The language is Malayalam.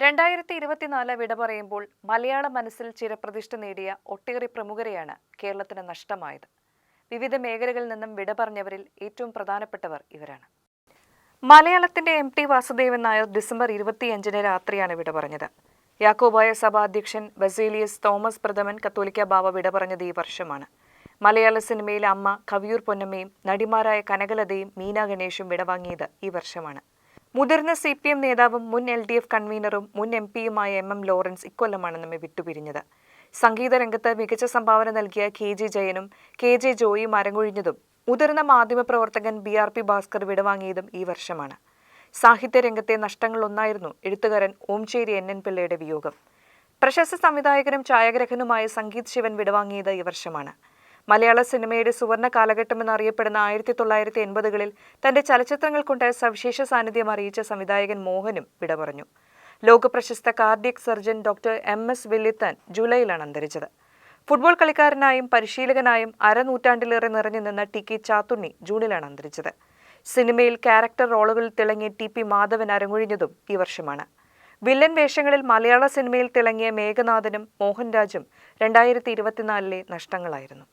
2024 വിട പറയുമ്പോൾ മലയാള മനസ്സിൽ ചിരപ്രതിഷ്ഠ നേടിയ ഒട്ടേറെ പ്രമുഖരെയാണ് കേരളത്തിന് നഷ്ടമായത്. വിവിധ മേഖലകളിൽ നിന്നും വിട പറഞ്ഞവരിൽ ഏറ്റവും പ്രധാനപ്പെട്ടവർ ഇവരാണ്. മലയാളത്തിന്റെ MT വാസുദേവൻ നായർ ഡിസംബർ 25 രാത്രിയാണ് വിട പറഞ്ഞത്. യാക്കോബായ സഭാ അധ്യക്ഷൻ ബസേലിയസ് തോമസ് പ്രഥമൻ കത്തോലിക്ക ബാവ വിട പറഞ്ഞത് ഈ വർഷമാണ്. മലയാള സിനിമയിലെ അമ്മ കവിയൂർ പൊന്നമ്മയും നടിമാരായ കനകലതയും മീന ഗണേഷും വിടവാങ്ങിയത് ഈ വർഷമാണ്. മുതിർന്ന CPM നേതാവും മുൻ LDF കൺവീനറും മുൻ MP-യുമായ MM ലോറൻസ് ഇക്കൊല്ലമാണ് നമ്മെ വിട്ടുപിരിഞ്ഞത്. സംഗീത രംഗത്ത് മികച്ച സംഭാവന നൽകിയ KG ജയനും KJ ജോയിയും അരങ്ങൊഴിഞ്ഞതും മുതിർന്ന മാധ്യമപ്രവർത്തകൻ BRP ഭാസ്കർ വിടവാങ്ങിയതും ഈ വർഷമാണ്. സാഹിത്യരംഗത്തെ നഷ്ടങ്ങളൊന്നായിരുന്നു എഴുത്തുകാരൻ ഓംചേരി NN പിള്ളയുടെ വിയോഗം. പ്രശസ്ത സംവിധായകനും ഛായാഗ്രഹനുമായ സംഗീത് ശിവൻ വിടവാങ്ങിയത് ഈ വർഷമാണ്. മലയാള സിനിമയുടെ സുവർണ കാലഘട്ടമെന്നറിയപ്പെടുന്ന 1980-കളിൽ തന്റെ ചലച്ചിത്രങ്ങൾ കൊണ്ട് സവിശേഷ സാന്നിധ്യം അറിയിച്ച സംവിധായകൻ മോഹനും വിട പറഞ്ഞു. ലോകപ്രശസ്ത കാർഡിയക് സർജൻ ഡോക്ടർ MS വില്യത്താൻ ജൂലൈയിലാണ് അന്തരിച്ചത്. ഫുട്ബോൾ കളിക്കാരനായും പരിശീലകനായും അരനൂറ്റാണ്ടിലേറെ നിറഞ്ഞു നിന്ന TK ചാത്തുണ്ണി ജൂണിലാണ് അന്തരിച്ചത്. സിനിമയിൽ ക്യാരക്ടർ റോളുകളിൽ തിളങ്ങിയ TP മാധവൻ അരങ്ങൊഴിഞ്ഞതും ഈ വർഷമാണ്. വില്ലൻ വേഷങ്ങളിൽ മലയാള സിനിമയിൽ തിളങ്ങിയ മേഘനാഥനും മോഹൻരാജും 2024 നഷ്ടങ്ങളായിരുന്നു.